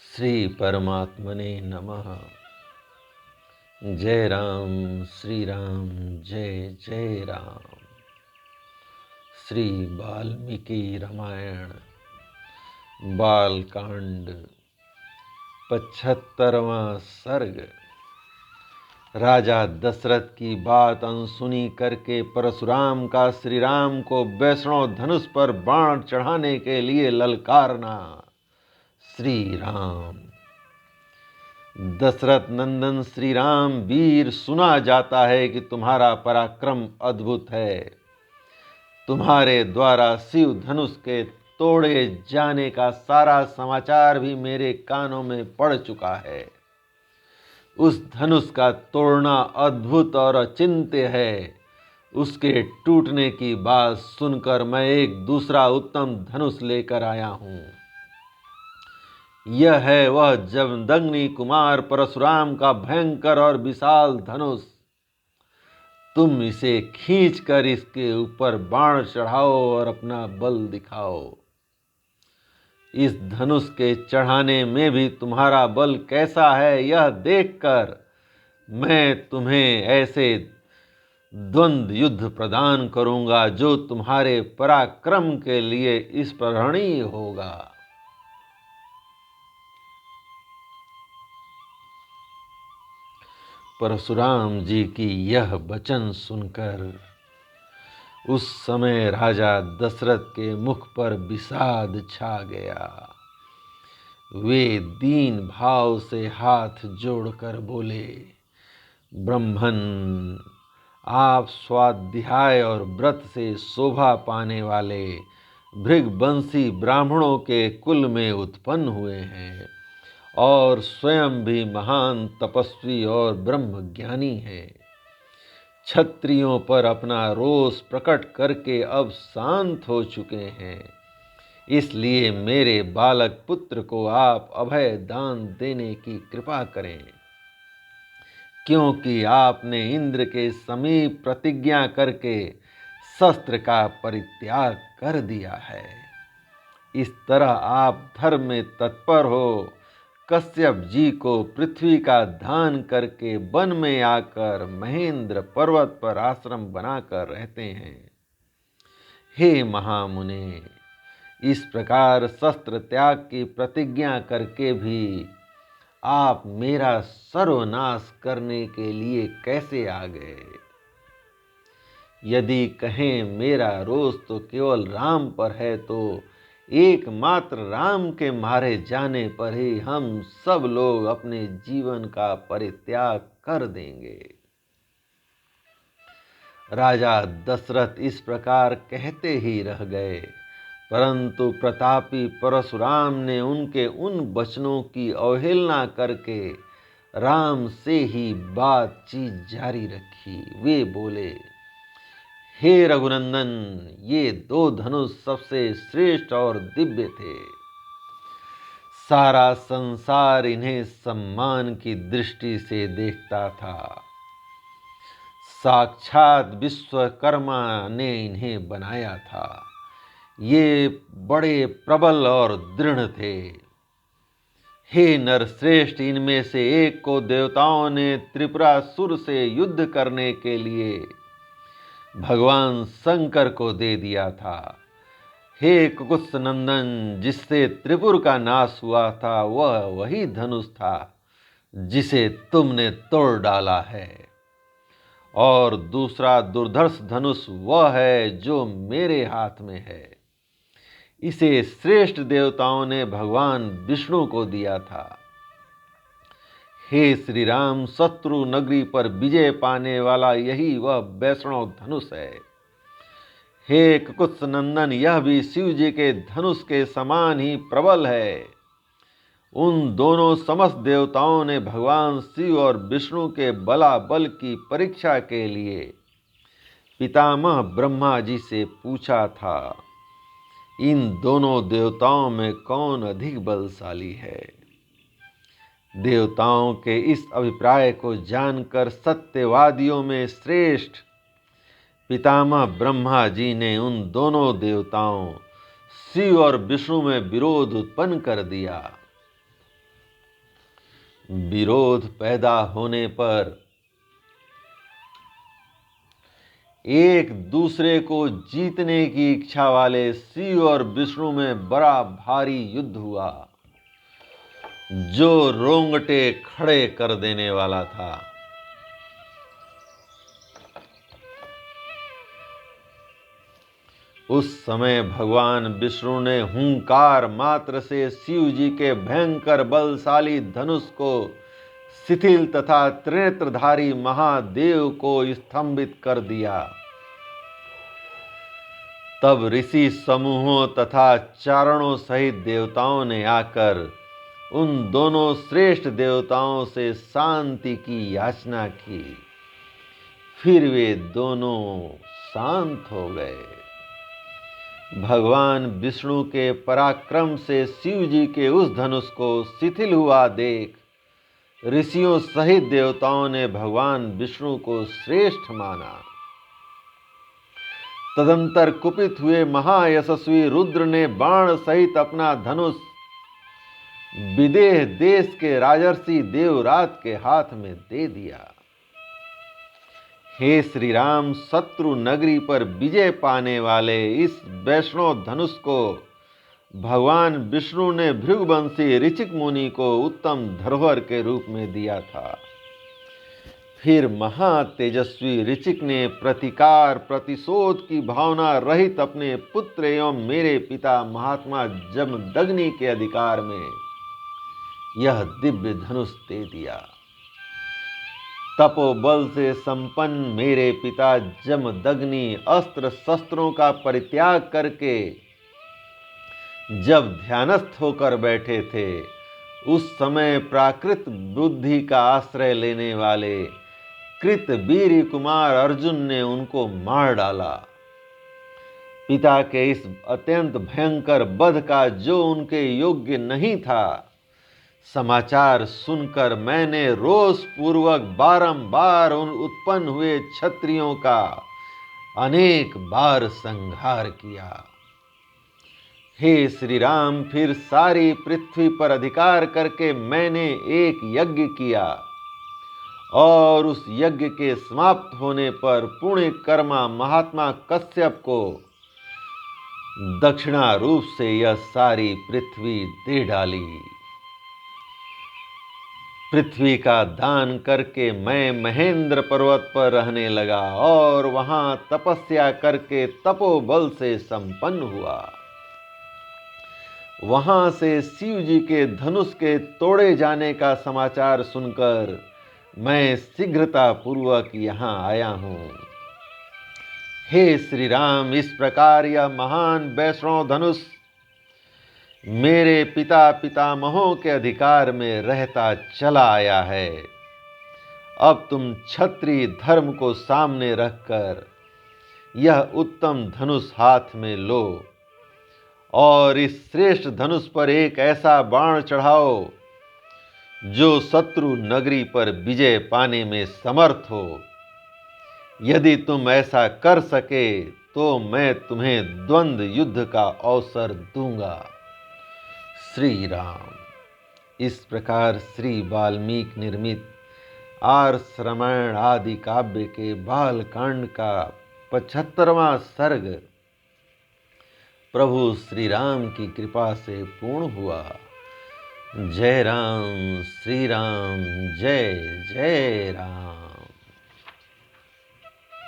श्री परमात्मने नमः। जय राम श्री राम जय जय राम। श्री वाल्मीकि रामायण बालकांड 75वां सर्ग। राजा दशरथ की बात अनसुनी करके परशुराम का श्री राम को वैष्णव धनुष पर बाण चढ़ाने के लिए ललकारना। श्री राम। दशरथ नंदन श्री राम वीर, सुना जाता है कि तुम्हारा पराक्रम अद्भुत है। तुम्हारे द्वारा शिव धनुष के तोड़े जाने का सारा समाचार भी मेरे कानों में पड़ चुका है। उस धनुष का तोड़ना अद्भुत और अचिंत्य है। उसके टूटने की बात सुनकर मैं एक दूसरा उत्तम धनुष लेकर आया हूँ। यह है वह जमदग्नि कुमार परशुराम का भयंकर और विशाल धनुष। तुम इसे खींचकर इसके ऊपर बाण चढ़ाओ और अपना बल दिखाओ। इस धनुष के चढ़ाने में भी तुम्हारा बल कैसा है, यह देखकर मैं तुम्हें ऐसे द्वंद्व युद्ध प्रदान करूंगा जो तुम्हारे पराक्रम के लिए स्मरणीय होगा। परशुराम जी की यह वचन सुनकर उस समय राजा दशरथ के मुख पर विषाद छा गया। वे दीन भाव से हाथ जोड़कर बोले, ब्रह्मन, आप स्वाध्याय और व्रत से शोभा पाने वाले भृगवंशी ब्राह्मणों के कुल में उत्पन्न हुए हैं और स्वयं भी महान तपस्वी और ब्रह्मज्ञानी हैं। क्षत्रियों पर अपना रोष प्रकट करके अब शांत हो चुके हैं। इसलिए मेरे बालक पुत्र को आप अभय दान देने की कृपा करें, क्योंकि आपने इंद्र के समीप प्रतिज्ञा करके शस्त्र का परित्याग कर दिया है। इस तरह आप धर्म में तत्पर हो कश्यप जी को पृथ्वी का दान करके वन में आकर महेंद्र पर्वत पर आश्रम बनाकर रहते हैं। हे महामुने, इस प्रकार शस्त्र त्याग की प्रतिज्ञा करके भी आप मेरा सर्वनाश करने के लिए कैसे आ गए? यदि कहें मेरा रोष तो केवल राम पर है, तो एकमात्र राम के मारे जाने पर ही हम सब लोग अपने जीवन का परित्याग कर देंगे। राजा दशरथ इस प्रकार कहते ही रह गए, परंतु प्रतापी परशुराम ने उनके उन वचनों की अवहेलना करके राम से ही बातचीत जारी रखी। वे बोले, हे रघुनंदन, ये दो धनुष सबसे श्रेष्ठ और दिव्य थे। सारा संसार इन्हें सम्मान की दृष्टि से देखता था। साक्षात विश्वकर्मा ने इन्हें बनाया था। ये बड़े प्रबल और दृढ़ थे। हे नरश्रेष्ठ, इनमें से एक को देवताओं ने त्रिपुरासुर से युद्ध करने के लिए भगवान शंकर को दे दिया था। हे कुकुत्स नंदन, जिससे त्रिपुर का नाश हुआ था, वह वही धनुष था जिसे तुमने तोड़ डाला है। और दूसरा दुर्धर्ष धनुष वह है जो मेरे हाथ में है। इसे श्रेष्ठ देवताओं ने भगवान विष्णु को दिया था। हे श्री राम, शत्रु नगरी पर विजय पाने वाला यही वह वैष्णव धनुष है। हे कुकुत्स नंदन, यह भी शिव जी के धनुष के समान ही प्रबल है। उन दोनों समस्त देवताओं ने भगवान शिव और विष्णु के बलाबल की परीक्षा के लिए पितामह ब्रह्मा जी से पूछा था, इन दोनों देवताओं में कौन अधिक बलशाली है? देवताओं के इस अभिप्राय को जानकर सत्यवादियों में श्रेष्ठ पितामह ब्रह्मा जी ने उन दोनों देवताओं शिव और विष्णु में विरोध उत्पन्न कर दिया। विरोध पैदा होने पर एक दूसरे को जीतने की इच्छा वाले शिव और विष्णु में बड़ा भारी युद्ध हुआ, जो रोंगटे खड़े कर देने वाला था। उस समय भगवान विष्णु ने हुंकार मात्र से शिव जी के भयंकर बलशाली धनुष को शिथिल तथा त्रिनेत्रधारी महादेव को स्तंभित कर दिया। तब ऋषि समूहों तथा चारणों सहित देवताओं ने आकर उन दोनों श्रेष्ठ देवताओं से शांति की याचना की। फिर वे दोनों शांत हो गए। भगवान विष्णु के पराक्रम से शिव जी के उस धनुष को शिथिल हुआ देख ऋषियों सहित देवताओं ने भगवान विष्णु को श्रेष्ठ माना। तदंतर कुपित हुए महायशस्वी रुद्र ने बाण सहित अपना धनुष विदेह देश के राजर्षि देवराज के हाथ में दे दिया। हे श्री राम, शत्रु नगरी पर विजय पाने वाले इस वैष्णव धनुष को भगवान विष्णु ने भृगुवंशी ऋचिक मुनि को उत्तम धरोहर के रूप में दिया था। फिर महातेजस्वी ऋचिक ने प्रतिकार प्रतिशोध की भावना रहित अपने पुत्र एवं मेरे पिता महात्मा जमदग्नि के अधिकार में यह दिव्य धनुष दे दिया। तपोबल से संपन्न मेरे पिता जमदग्नि अस्त्र शस्त्रों का परित्याग करके जब ध्यानस्थ होकर बैठे थे, उस समय प्राकृत बुद्धि का आश्रय लेने वाले कृतवीर्य कुमार अर्जुन ने उनको मार डाला। पिता के इस अत्यंत भयंकर वध का जो उनके योग्य नहीं था, समाचार सुनकर मैंने रोष पूर्वक बारंबार उन उत्पन्न हुए क्षत्रियों का अनेक बार संहार किया। हे श्री राम, फिर सारी पृथ्वी पर अधिकार करके मैंने एक यज्ञ किया और उस यज्ञ के समाप्त होने पर पुण्य कर्मा महात्मा कश्यप को दक्षिणा रूप से यह सारी पृथ्वी दे डाली। पृथ्वी का दान करके मैं महेंद्र पर्वत पर रहने लगा और वहां तपस्या करके तपोबल से संपन्न हुआ। वहां से शिव जी के धनुष के तोड़े जाने का समाचार सुनकर मैं शीघ्रता पूर्वक यहाँ आया हूँ। हे श्री राम, इस प्रकार यह महान वैष्णव धनुष मेरे पिता पितामहों के अधिकार में रहता चला आया है। अब तुम क्षत्रिय धर्म को सामने रखकर यह उत्तम धनुष हाथ में लो और इस श्रेष्ठ धनुष पर एक ऐसा बाण चढ़ाओ जो शत्रु नगरी पर विजय पाने में समर्थ हो। यदि तुम ऐसा कर सके तो मैं तुम्हें द्वंद्व युद्ध का अवसर दूंगा। श्री राम। इस प्रकार श्री वाल्मीकि निर्मित आर्ष रामायण आदि काव्य के बालकांड का 75वां सर्ग प्रभु श्री राम की कृपा से पूर्ण हुआ। जय राम, श्री राम, जय जय राम।